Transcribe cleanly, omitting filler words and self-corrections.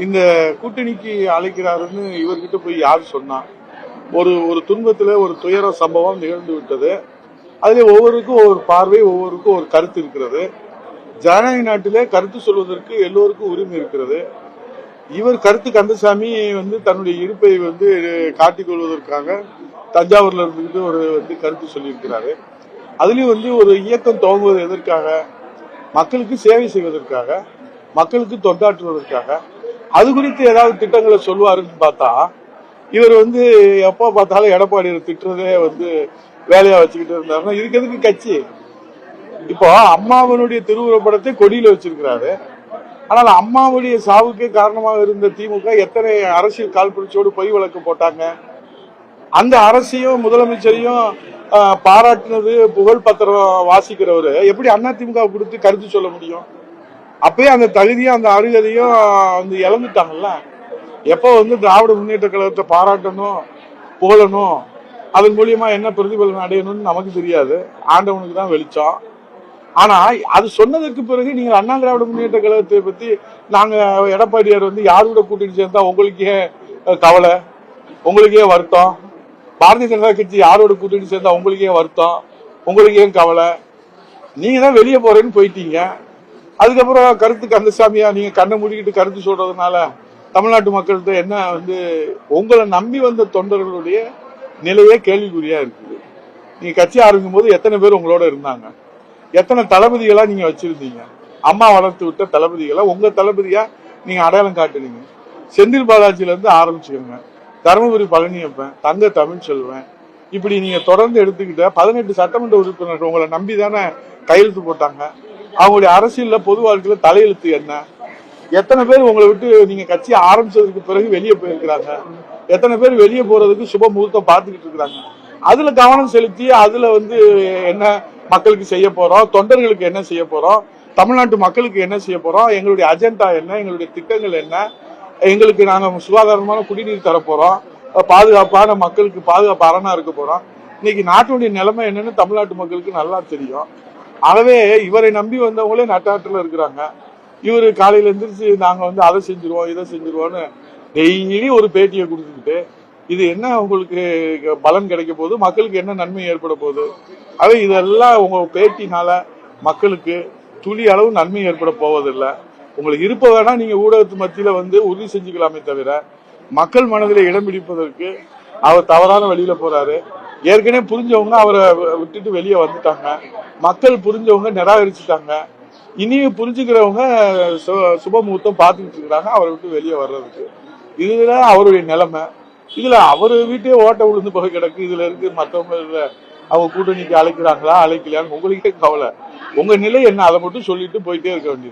இந்த கூட்டணிக்கு அழைக்கிறாருன்னு இவர்கிட்ட போய் யார் சொன்னா? ஒரு துன்பத்துல ஒரு துயர சம்பவம் நிகழ்ந்து விட்டது. அதுல ஒவ்வொருக்கும் ஒரு பார்வை, ஒவ்வொருக்கும் ஒரு கருத்து இருக்கிறது. ஜனநாயக நாட்டிலே கருத்து சொல்வதற்கு எல்லோருக்கும் உரிமை இருக்கிறது. இவர் கருத்து கந்தசாமி தன்னுடைய இருப்பை காட்டிக் கொள்வதற்காக தஞ்சாவூர்ல இருந்துகிட்டு ஒரு கருத்து சொல்லியிருக்கிறாரு. அதுலயும் ஒரு இயக்கம் துவங்குவது எதற்காக? மக்களுக்கு சேவை செய்வதற்காக, மக்களுக்கு தொண்டாற்றுவதற்காக. அது குறித்து ஏதாவது திட்டங்களை சொல்லுவாருன்னு பார்த்தா, இவர் எப்ப பார்த்தாலும் எடப்பாடி திட்டுறதே வேலையா வச்சுக்கிட்டு இருந்தாருன்னா இதுக்கு எதுக்கு கட்சி? இப்போ அம்மாவனுடைய திருவுருவப்படத்தை கொடியில வச்சிருக்கிறாரு. ஆனால் அம்மாவுடைய சாவுக்கே காரணமாக இருந்த திமுக எத்தனை அரசியல் காழ்ப்புணர்ச்சியோடு பொய் வழக்கு போட்டாங்க. அந்த அரசையும் முதலமைச்சரையும் பாராட்டினது, புகழ் பத்திரம் வாசிக்கிறவரு எப்படி அதிமுக கொடுத்து கருத்து சொல்ல முடியும்? அப்பயே அந்த தகுதியும் அந்த அருகதையும் இழந்துட்டாங்கல்ல. எப்போ திராவிட முன்னேற்ற கழகத்தை பாராட்டணும், புகழணும், அதன் மூலியமா என்ன பிரதிபலன் அடையணும்னு நமக்கு தெரியாது, ஆண்டவனுக்கு தான் வெளிச்சம். ஆனா அது சொன்னதற்கு பிறகு நீங்க அண்ணா திராவிட முன்னேற்ற கழகத்தை பத்தி நாங்க எடப்பாடியார் யாரோட கூட்டணி சேர்ந்தா உங்களுக்கே கவலை, உங்களுக்கே வருத்தம், பாரதிய ஜனதா கட்சி யாரோட கூட்டணி சேர்ந்தா உங்களுக்கே வருத்தம், உங்களுக்கே கவலை, நீங்க தான் வெளியே போறேன்னு போயிட்டீங்க. அதுக்கப்புறம் கருத்து கந்தசாமியா நீங்க கண்ணை மூடிக்கிட்டு கருத்து சொல்றதுனால தமிழ்நாட்டு மக்கள்கிட்ட என்ன உங்களை நம்பி வந்த தொண்டர்களுடைய நிலையே கேள்விக்குறியா இருக்குது. நீங்க கட்சி ஆரம்பிக்கும் போது எத்தனை பேர் உங்களோட இருந்தாங்க? எத்தனை தளபதிகளா நீங்க வச்சிருந்தீங்க? அம்மா வளர்த்து விட்ட தளபதிகளா உங்க தளபதியா நீங்க அடையாளம் காட்டுனீங்க. செந்தில் பாலாஜில இருந்து ஆரம்பிச்சுக்கோங்க, தருமபுரி பழனியப்பன், தங்க தமிழ்ச்செல்வன், இப்படி நீங்க தொடர்ந்து எடுத்துக்கிட்ட 18 சட்டமன்ற உறுப்பினர்கள் உங்களை நம்பி தானே கையெழுத்து போட்டாங்க. அவங்களுடைய அரசியல்ல பொது வாழ்க்கையில தலையெழுத்து என்ன? எத்தனை பேர் உங்களை விட்டு நீங்க கட்சி ஆரம்பிச்சதுக்கு பிறகு வெளியே போயிருக்கிறாங்க? எத்தனை பேர் வெளியே போறதுக்கு சுப முகூர்த்தம் பார்த்துக்கிட்டு இருக்கிறாங்க? அதுல கவனம் செலுத்தி அதுல என்ன மக்களுக்கு செய்ய போறோம், தொண்டர்களுக்கு என்ன செய்ய போறோம், தமிழ்நாட்டு மக்களுக்கு என்ன செய்ய போறோம், எங்களுடைய அஜெண்டா என்ன, எங்களுடைய திட்டங்கள் என்ன, எங்களுக்கு நாங்க சுகாதாரமான குடிநீர் தர போறோம், பாதுகாப்பான மக்களுக்கு பாதுகாப்பு அரணா இருக்க போறோம். இன்னைக்கு நாட்டுடைய நிலைமை என்னன்னு தமிழ்நாட்டு மக்களுக்கு நல்லா தெரியும். ஆகவே இவரை நம்பி வந்தவங்களே நட்டாற்றுல இருக்கிறாங்க. இவரு காலையில எந்திரிச்சு நாங்க அதை செஞ்சிருவோம், இதை செஞ்சிருவோம்னு டெய்லி ஒரு பேட்டியை கொடுத்துக்கிட்டு இது என்ன உங்களுக்கு பலன் கிடைக்க போகுது, மக்களுக்கு என்ன நன்மை ஏற்பட போகுது? அவை இதெல்லாம் உங்க பேட்டினால மக்களுக்கு துளி அளவு நன்மை ஏற்பட போவதில்லை. உங்களுக்கு இருப்ப வேணா நீங்க ஊடகத்து மத்தியில உறுதி செஞ்சுக்கலாமே தவிர மக்கள் மனதில் இடம் பிடிப்பதற்கு அவர் தவறான வழியில போறாரு. ஏற்கனவே புரிஞ்சவங்க அவரை விட்டுட்டு வெளியே வந்துட்டாங்க, மக்கள் புரிஞ்சவங்க நிராகரிச்சுட்டாங்க. இனியும் புரிஞ்சுக்கிறவங்க சுபமுகூர்த்தம் பார்த்துக்கிட்டு இருக்கிறாங்க அவரை விட்டு வெளியே வர்றதுக்கு. இதுல அவருடைய நிலைமை. இதுல அவரு வீட்டே ஓட்ட விழுந்து போய் கிடக்கு. இதுல இருக்கு மற்றவங்க அவங்க கூட்டணிக்கு அழைக்கிறாங்களா அழைக்கலையான்னு உங்களுக்கே கவலை. உங்க நிலை என்ன அதை மட்டும் சொல்லிட்டு போயிட்டே இருக்க வேண்டியது.